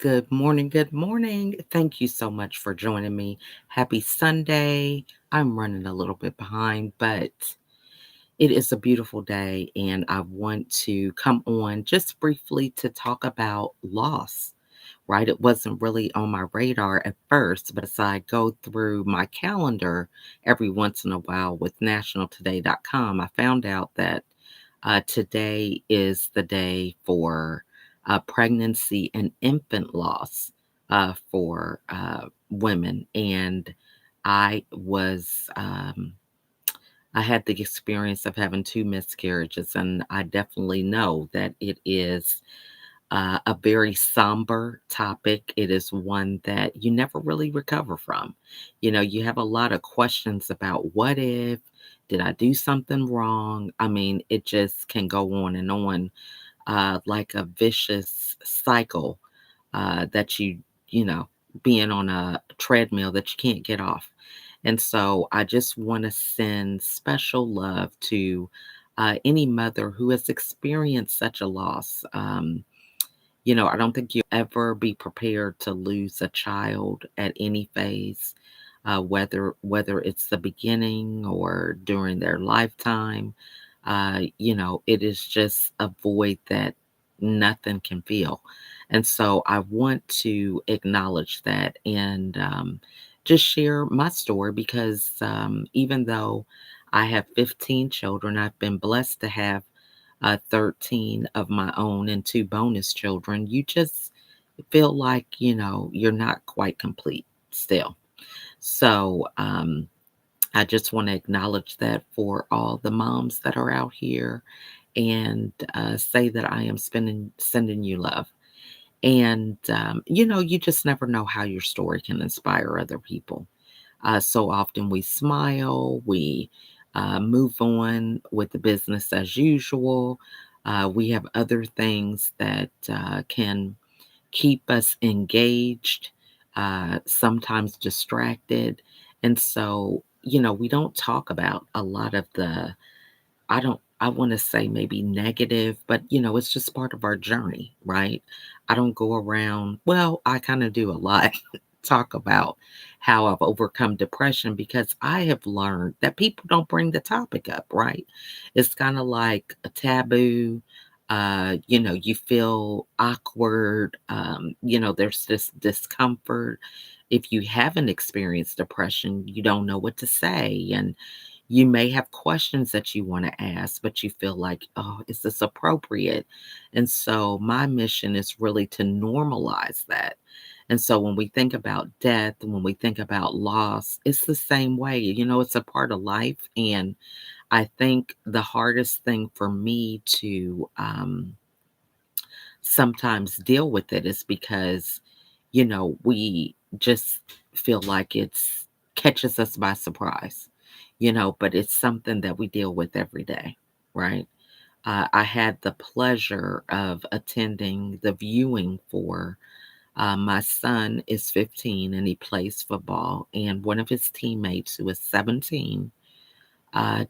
Good morning. Good morning. Thank you so much for joining me. Happy Sunday. I'm running a little bit behind, but it is a beautiful day, and I want to come on just briefly to talk about loss, right? It wasn't really on my radar at first, but as I go through my calendar every once in a while with nationaltoday.com, I found out that today is the day for pregnancy and infant loss for women. And I was, I had the experience of having two miscarriages, and I definitely know that it is a very somber topic. It is one that you never really recover from. You have a lot of questions about what if, did I do something wrong? I mean, it just can go on and on like a vicious cycle that you know, being on a treadmill that you can't get off. And so I just want to send special love to any mother who has experienced such a loss. I don't think you'll ever be prepared to lose a child at any phase, whether it's the beginning or during their lifetime. It is just a void that nothing can fill. And so I want to acknowledge that and just share my story because even though I have 15 children, I've been blessed to have 13 of my own and two bonus children. You just feel like, you're not quite complete still. So I just want to acknowledge that for all the moms that are out here and say that I am sending you love. And, you just never know how your story can inspire other people. So often we smile, we move on with the business as usual. We have other things that can keep us engaged, sometimes distracted. And so, we don't talk about a lot of I want to say maybe negative, but it's just part of our journey, right? I don't go around, well, I kind of do a lot talk about how I've overcome depression because I have learned that people don't bring the topic up, right? It's kind of like a taboo. You feel awkward. There's this discomfort. If you haven't experienced depression, you don't know what to say. And you may have questions that you want to ask, but you feel like, oh, is this appropriate? And so my mission is really to normalize that. And so when we think about death, when we think about loss, it's the same way. It's a part of life. And I think the hardest thing for me to sometimes deal with it is because, we just feel like it's catches us by surprise, but it's something that we deal with every day, right? I had the pleasure of attending the viewing for my son is 15 and he plays football, and one of his teammates who is 17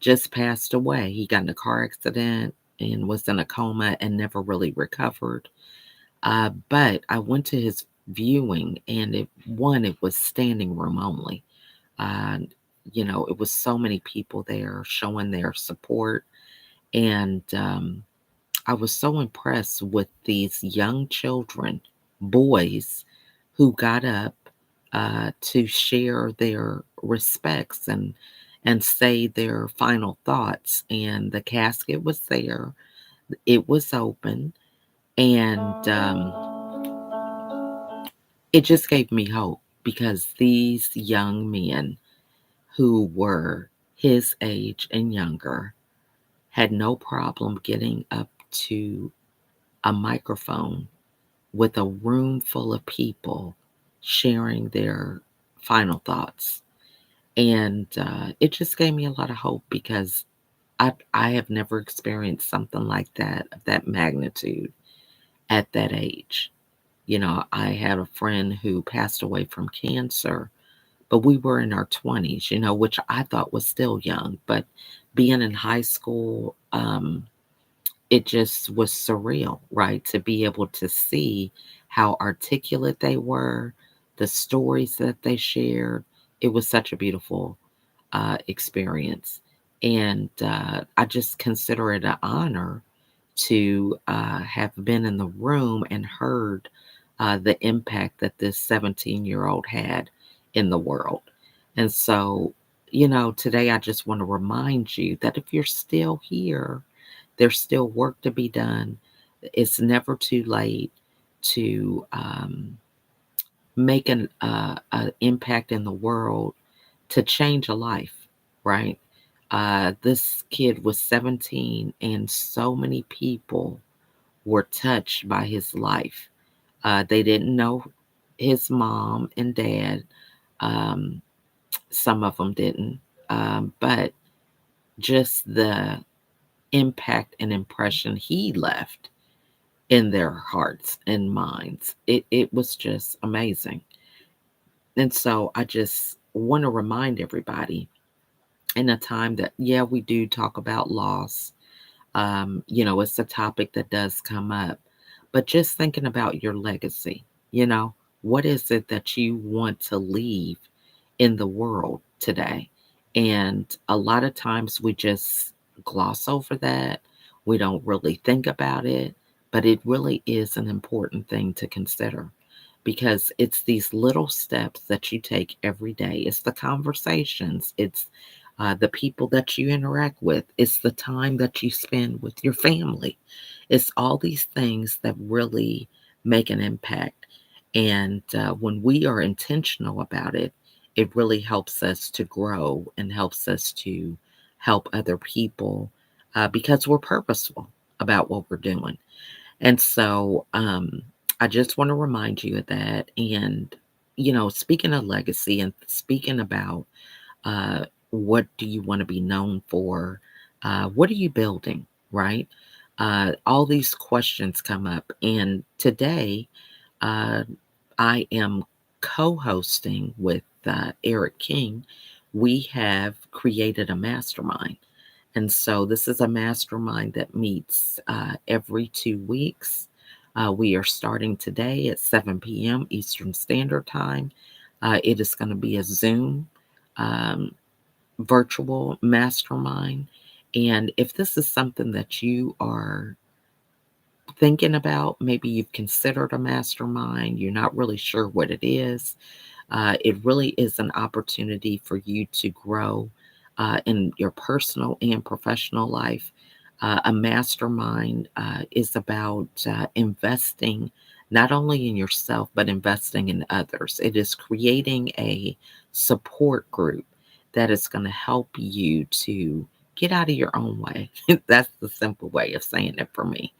just passed away. He got in a car accident and was in a coma and never really recovered. But I went to his viewing, and it was standing room only. Uh, it was so many people there showing their support. And I was so impressed with these young children, boys, who got up to share their respects and say their final thoughts. And the casket was there, it was open, and it just gave me hope because these young men who were his age and younger had no problem getting up to a microphone with a room full of people sharing their final thoughts. And it just gave me a lot of hope because I have never experienced something like that, of that magnitude at that age. I had a friend who passed away from cancer, but we were in our 20s, which I thought was still young. But being in high school, it just was surreal, right? To be able to see how articulate they were, the stories that they shared. It was such a beautiful experience. And I just consider it an honor to have been in the room and heard the impact that this 17-year-old had in the world. And so, today I just want to remind you that if you're still here, there's still work to be done. It's never too late to make an impact in the world, to change a life, right? This kid was 17, and so many people were touched by his life. They didn't know his mom and dad. Um, some of them didn't. But just the impact and impression he left in their hearts and minds, it was just amazing. And so I just want to remind everybody, in a time that, yeah, we do talk about loss. It's a topic that does come up, but just thinking about your legacy, what is it that you want to leave in the world today? And a lot of times we just gloss over that. We don't really think about it, but it really is an important thing to consider, because it's these little steps that you take every day. It's the conversations, it's the people that you interact with, it's the time that you spend with your family. It's all these things that really make an impact. And when we are intentional about it, it really helps us to grow and helps us to help other people, because we're purposeful about what we're doing. And so I just want to remind you of that. And, speaking of legacy and speaking about what do you want to be known for, what are you building, right? All these questions come up. And today, uh, I am co hosting with Eric King. We have created a mastermind. And so this is a mastermind that meets every 2 weeks. We are starting today at 7 p.m. Eastern Standard Time. It is going to be a Zoom um, virtual mastermind. And if this is something that you are thinking about, maybe you've considered a mastermind, you're not really sure what it is, it really is an opportunity for you to grow in your personal and professional life. A mastermind is about investing not only in yourself, but investing in others. It is creating a support group that is going to help you to get out of your own way. That's the simple way of saying it for me.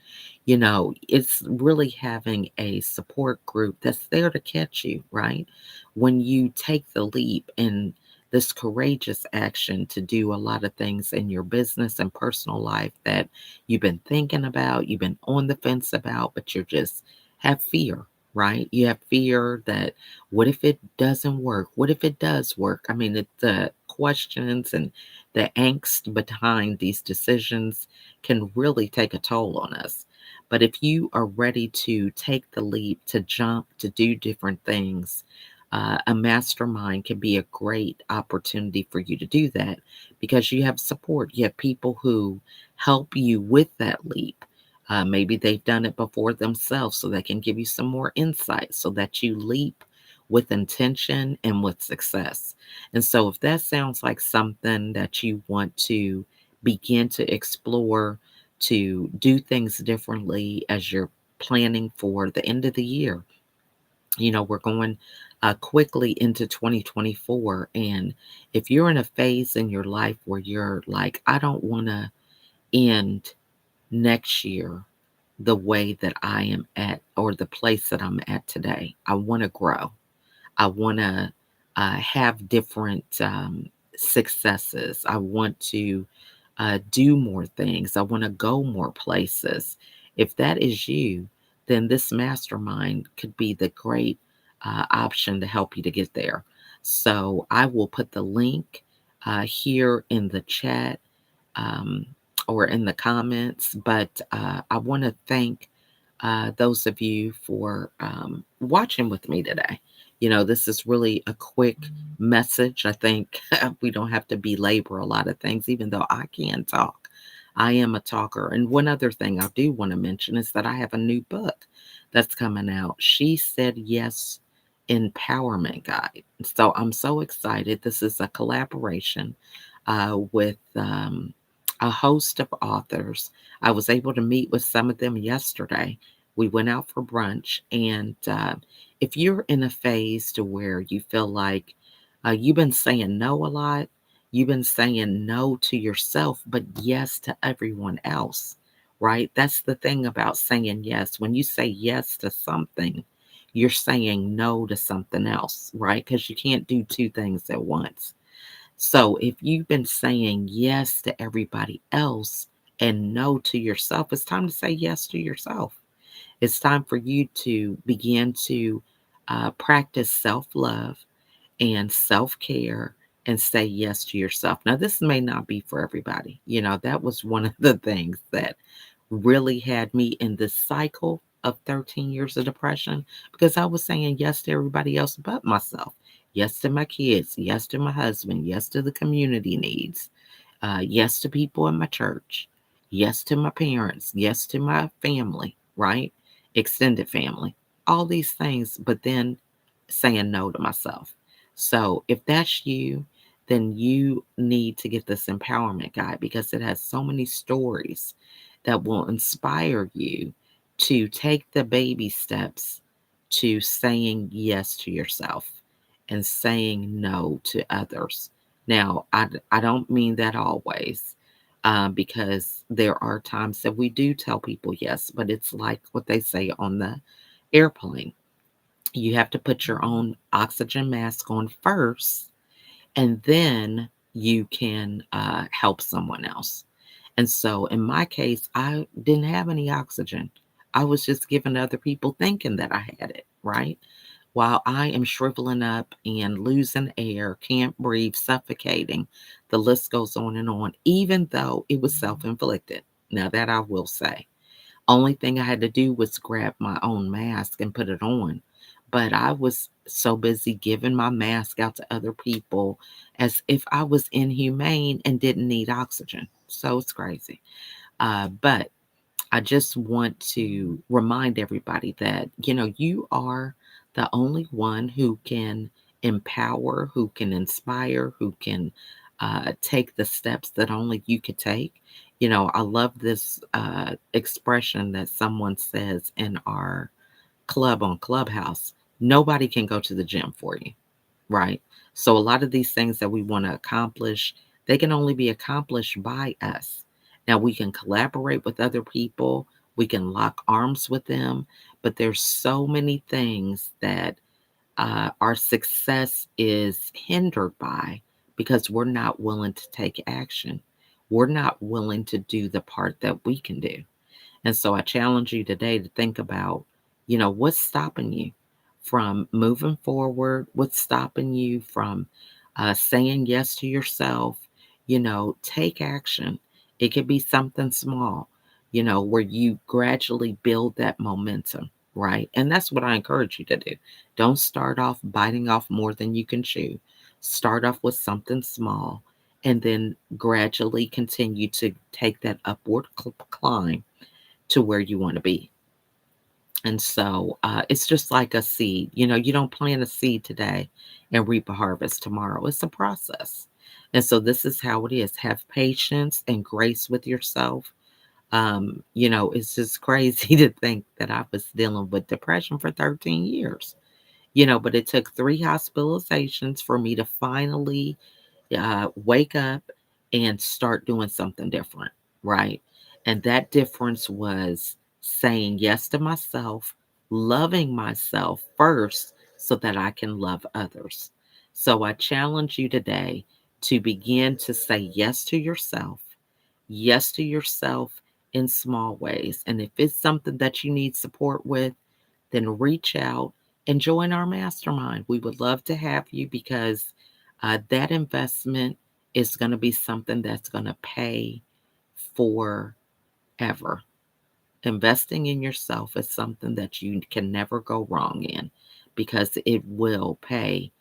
It's really having a support group that's there to catch you, right? When you take the leap and this courageous action to do a lot of things in your business and personal life that you've been thinking about, you've been on the fence about, but you just have fear, right? You have fear that, what if it doesn't work? What if it does work? I mean, the questions and the angst behind these decisions can really take a toll on us. But if you are ready to take the leap, to jump, to do different things, a mastermind can be a great opportunity for you to do that, because you have support. You have people who help you with that leap. Maybe they've done it before themselves, so they can give you some more insight so that you leap with intention and with success. And so, if that sounds like something that you want to begin to explore, to do things differently as you're planning for the end of the year. We're going quickly into 2024. And if you're in a phase in your life where you're like, I don't want to end next year the way that I am at, or the place that I'm at today, I want to grow. I want to have different successes. I want to do more things. I want to go more places. If that is you, then this mastermind could be the great option to help you to get there. So I will put the link here in the chat, um, or in the comments. But I want to thank those of you for watching with me today. This is really a quick message. I think we don't have to belabor a lot of things, even though I can talk. I am a talker. And one other thing I do want to mention is that I have a new book that's coming out. She Said Yes Empowerment Guide. So I'm so excited. This is a collaboration with a host of authors. I was able to meet with some of them yesterday. We went out for brunch, and if you're in a phase to where you feel like you've been saying no a lot, you've been saying no to yourself, but yes to everyone else, right? That's the thing about saying yes. When you say yes to something, you're saying no to something else, right? Because you can't do two things at once. So if you've been saying yes to everybody else and no to yourself, it's time to say yes to yourself. It's time for you to begin to practice self love and self care and say yes to yourself. Now, this may not be for everybody. That was one of the things that really had me in this cycle of 13 years of depression because I was saying yes to everybody else but myself. Yes to my kids, yes to my husband, yes to the community needs, yes to people in my church, yes to my parents, yes to my family, right? Extended family, all these things, but then saying no to myself. So if that's you, then you need to get this empowerment guide because it has so many stories that will inspire you to take the baby steps to saying yes to yourself and saying no to others. Now, I don't mean that always, because there are times that we do tell people yes, but it's like what they say on the airplane. You have to put your own oxygen mask on first, and then you can help someone else. And so in my case, I didn't have any oxygen. I was just giving other people thinking that I had it, right? While I am shriveling up and losing air, can't breathe, suffocating, the list goes on, even though it was self inflicted. Now, that I will say. Only thing I had to do was grab my own mask and put it on. But I was so busy giving my mask out to other people as if I was inhumane and didn't need oxygen. So it's crazy. But I just want to remind everybody that, you are the only one who can empower, who can inspire, who can take the steps that only you could take. I love this expression that someone says in our club on Clubhouse. Nobody can go to the gym for you, right? So a lot of these things that we want to accomplish, they can only be accomplished by us. Now we can collaborate with other people, we can lock arms with them, but there's so many things that our success is hindered by because we're not willing to take action. We're not willing to do the part that we can do. And so I challenge you today to think about, what's stopping you from moving forward? What's stopping you from saying yes to yourself? Take action. It could be something small, where you gradually build that momentum, right? And that's what I encourage you to do. Don't start off biting off more than you can chew. Start off with something small and then gradually continue to take that upward climb to where you want to be. And so it's just like a seed. You don't plant a seed today and reap a harvest tomorrow. It's a process. And so this is how it is. Have patience and grace with yourself. It's just crazy to think that I was dealing with depression for 13 years, but it took 3 hospitalizations for me to finally wake up and start doing something different, right? And that difference was saying yes to myself, loving myself first so that I can love others. So I challenge you today to begin to say yes to yourself in small ways. And if it's something that you need support with, then reach out and join our mastermind. We would love to have you because that investment is going to be something that's going to pay forever. Investing in yourself is something that you can never go wrong in because it will pay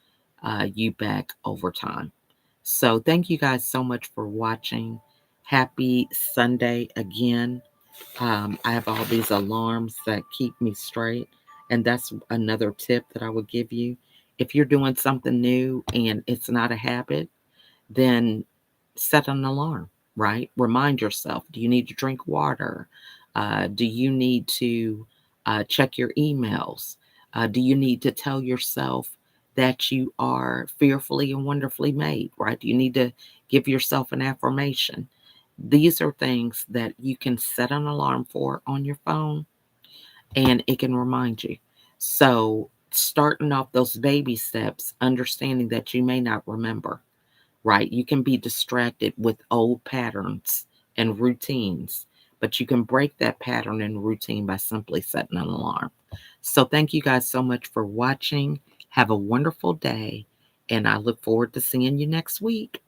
you back over time. So, thank you guys so much for watching. Happy Sunday again. I have all these alarms that keep me straight. And that's another tip that I would give you. If you're doing something new and it's not a habit, then set an alarm, right? Remind yourself, do you need to drink water? Do you need to check your emails? Do you need to tell yourself that you are fearfully and wonderfully made, right? Do you need to give yourself an affirmation? These are things that you can set an alarm for on your phone and it can remind you. So, starting off those baby steps, understanding that you may not remember, right? You can be distracted with old patterns and routines, but you can break that pattern and routine by simply setting an alarm. So, thank you guys so much for watching. Have a wonderful day, and I look forward to seeing you next week.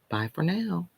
Bye for now.